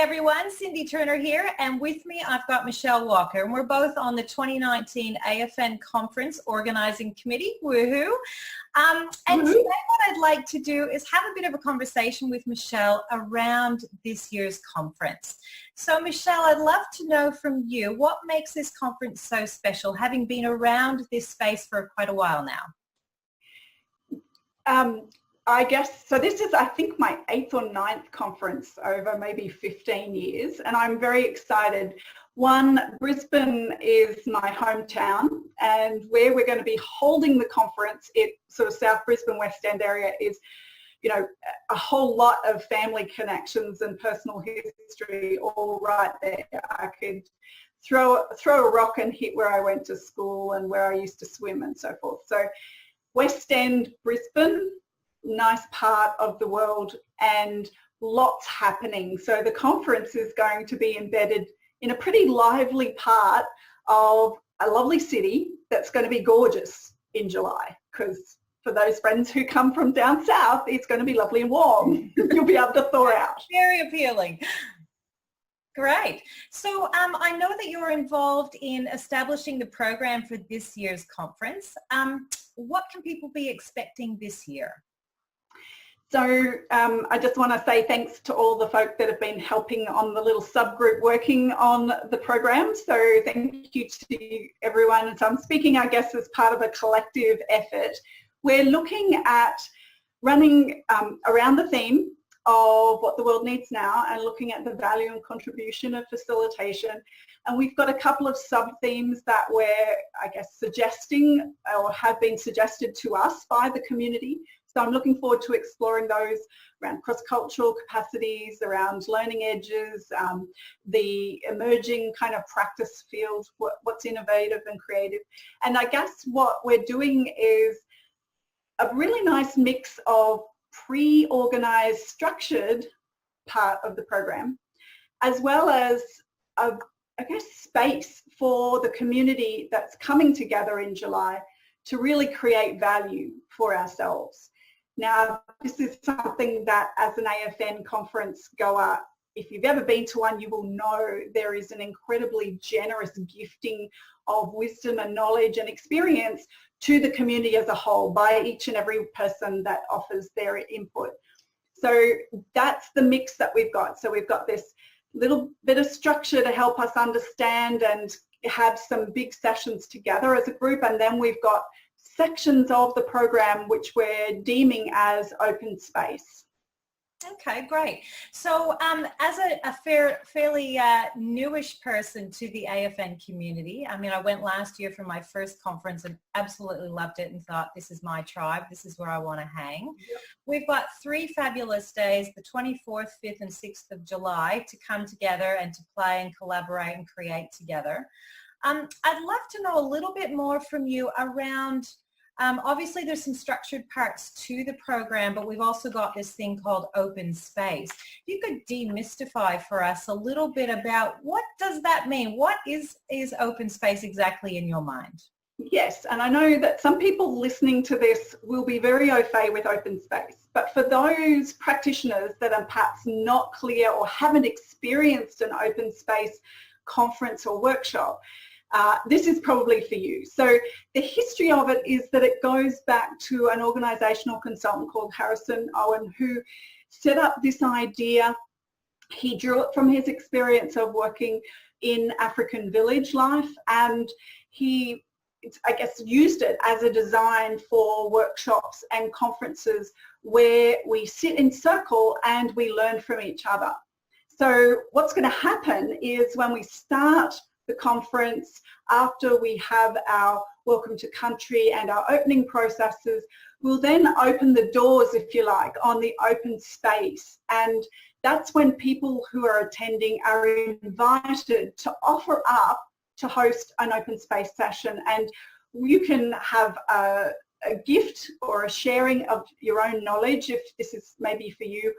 everyone, Cindy Turner here, and with me I've got Michelle Walker, and we're both on the 2019 AFN Conference Organizing Committee, woohoo. And today what I'd like to do is have a bit of a conversation with Michelle around this year's conference. So Michelle, I'd love to know from you, what makes this conference so special, having been around this space for quite a while now? I guess, so this is, I think, my 8th or 9th conference over maybe 15 years, and I'm very excited. One, Brisbane is my hometown, and where we're going to be holding the conference, it sort of South Brisbane, West End area is, you know, a whole lot of family connections and personal history all right there. I could throw a rock and hit where I went to school and where I used to swim and so forth. So West End, Brisbane, nice part of the world and lots happening. So the conference is going to be embedded in a pretty lively part of a lovely city that's going to be gorgeous in July, because for those friends who come from down south, it's going to be lovely and warm. You'll be able to thaw out. Very appealing. Great. So I know that you're involved in establishing the program for this year's conference. What can people be expecting this year? So I just want to say thanks to all the folk that have been helping on the little subgroup working on the program. So thank you to everyone. And so I'm speaking, I guess, as part of a collective effort. We're looking at running around the theme of what the world needs now and looking at the value and contribution of facilitation. And we've got a couple of sub-themes that we're, I guess, suggesting or have been suggested to us by the community. So I'm looking forward to exploring those around cross-cultural capacities, around learning edges, the emerging kind of practice fields, what's innovative and creative. And I guess what we're doing is a really nice mix of pre-organised, structured part of the program, as well as I guess, space for the community that's coming together in July to really create value for ourselves. Now, this is something that as an AFN conference goer, if you've ever been to one, you will know there is an incredibly generous gifting of wisdom and knowledge and experience to the community as a whole by each and every person that offers their input. So that's the mix that we've got. So we've got this little bit of structure to help us understand and have some big sessions together as a group, and then we've got sections of the program which we're deeming as open space. Okay, great. So as a fairly newish person to the AFN community, I mean, I went last year for my first conference and absolutely loved it and thought, this is my tribe, this is where I want to hang. Yep. We've got 3 fabulous days, the 24th, 5th and 6th of July, to come together and to play and collaborate and create together. I'd love to know a little bit more from you around, obviously there's some structured parts to the program, but we've also got this thing called open space. If you could demystify for us a little bit about what does that mean? What is open space exactly in your mind? Yes, and I know that some people listening to this will be very au fait with open space, but for those practitioners that are perhaps not clear or haven't experienced an open space conference or workshop, this is probably for you. So the history of it is that it goes back to an organisational consultant called Harrison Owen, who set up this idea. He drew it from his experience of working in African village life, and he, I guess, used it as a design for workshops and conferences where we sit in circle and we learn from each other. So what's going to happen is when we start the conference, after we have our welcome to country and our opening processes, we'll then open the doors, if you like, on the open space. And that's when people who are attending are invited to offer up to host an open space session. And you can have a gift or a sharing of your own knowledge, if this is maybe for you,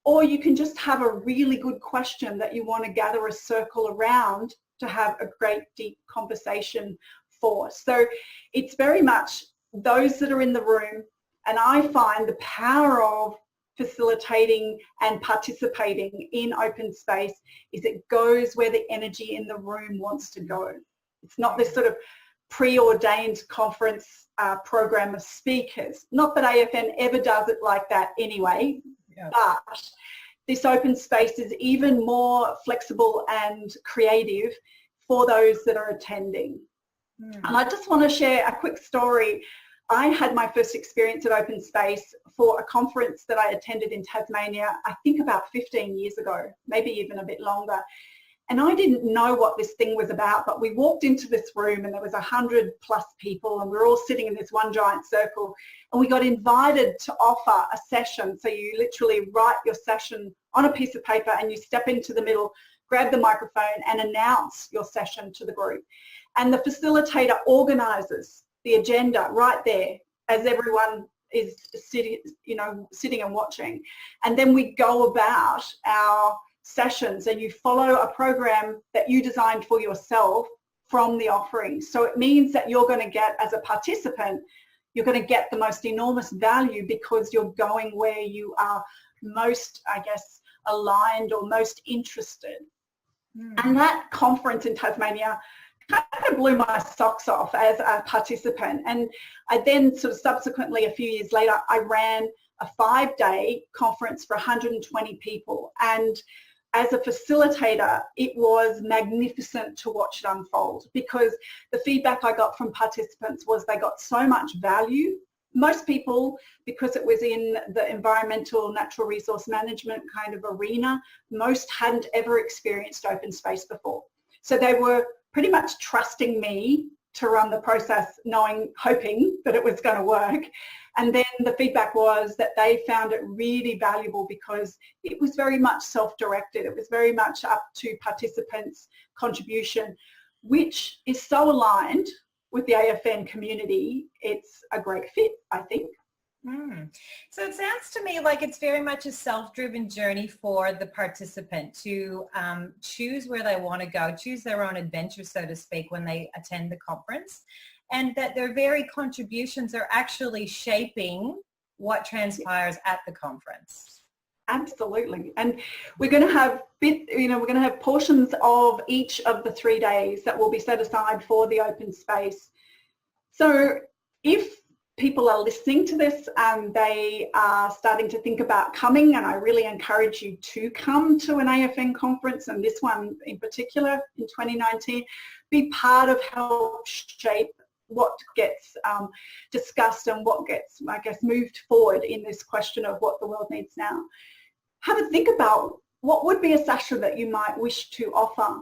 or you can just have a really good question that you want to gather a circle around to have a great deep conversation for. So it's very much those that are in the room, and I find the power of facilitating and participating in open space is it goes where the energy in the room wants to go. It's not this sort of preordained conference program of speakers. Not that AFN ever does it like that anyway, but this open space is even more flexible and creative for those that are attending. And I just want to share a quick story. I had my first experience at open space for a conference that I attended in Tasmania, I think about 15 years ago, maybe even a bit longer. And I didn't know what this thing was about, but we walked into this room and there was 100+ people and we were all sitting in this one giant circle, and we got invited to offer a session. So you literally write your session on a piece of paper and you step into the middle, grab the microphone and announce your session to the group. And the facilitator organises the agenda right there as everyone is sitting, sitting and watching. And then we go about our sessions and you follow a program that you designed for yourself from the offering. So it means that you're going to get, as a participant, you're going to get the most enormous value because you're going where you are most, I guess, aligned or most interested. And that conference in Tasmania kind of blew my socks off as a participant. And I then sort of subsequently, a few years later, I ran a 5-day conference for 120 people. And as a facilitator, it was magnificent to watch it unfold because the feedback I got from participants was they got so much value. Most people, because it was in the environmental natural resource management kind of arena, most hadn't ever experienced open space before. So they were pretty much trusting me to run the process, hoping that it was going to work. And then the feedback was that they found it really valuable because it was very much self-directed. It was very much up to participants' contribution, which is so aligned with the AFN community. It's a great fit, I think. So it sounds to me like it's very much a self-driven journey for the participant to choose where they want to go, choose their own adventure, so to speak, when they attend the conference, and that their very contributions are actually shaping what transpires at the conference. Absolutely. And we're going to have we're going to have portions of each of the 3 days that will be set aside for the open space. So if people are listening to this and they are starting to think about coming, and I really encourage you to come to an AFN conference, and this one in particular in 2019, be part of help shape what gets discussed and what gets, I guess, moved forward in this question of what the world needs now. Have a think about what would be a session that you might wish to offer,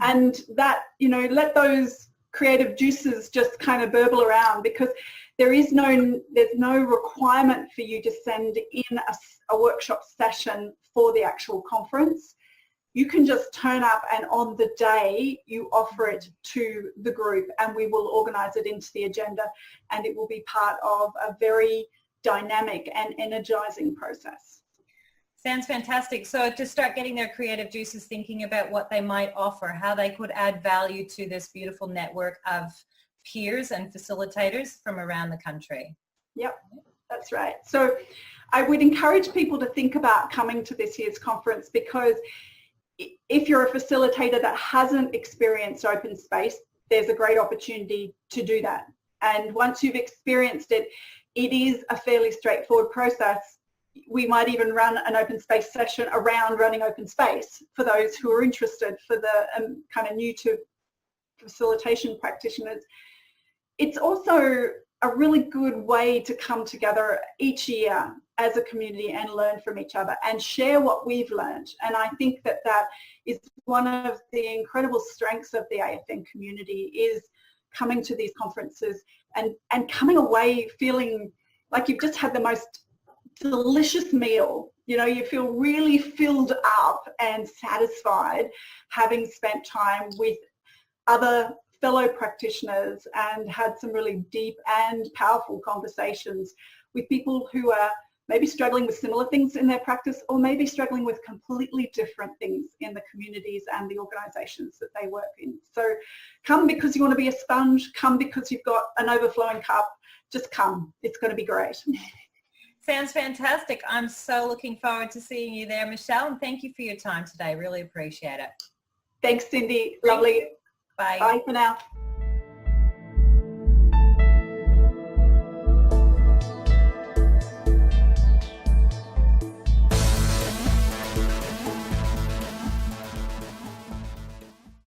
and that, let those creative juices just kind of burble around, because there's no requirement for you to send in a workshop session for the actual conference. You can just turn up and on the day you offer it to the group, and we will organise it into the agenda, and it will be part of a very dynamic and energising process. Sounds fantastic. So to start getting their creative juices, thinking about what they might offer, how they could add value to this beautiful network of peers and facilitators from around the country. Yep, that's right. So I would encourage people to think about coming to this year's conference, because if you're a facilitator that hasn't experienced open space, there's a great opportunity to do that. And once you've experienced it, it is a fairly straightforward process. We might even run an open space session around running open space for those who are interested, for the kind of new to facilitation practitioners. It's also a really good way to come together each year as a community and learn from each other and share what we've learned. And I think that that is one of the incredible strengths of the AFN community, is coming to these conferences and coming away feeling like you've just had the most delicious meal. You feel really filled up and satisfied having spent time with other fellow practitioners and had some really deep and powerful conversations with people who are maybe struggling with similar things in their practice, or maybe struggling with completely different things in the communities and the organisations that they work in. So come because you want to be a sponge, come because you've got an overflowing cup, just come. It's going to be great. Sounds fantastic. I'm so looking forward to seeing you there, Michelle, and thank you for your time today. Really appreciate it. Thanks, Cindy. Lovely. Bye. Bye for now.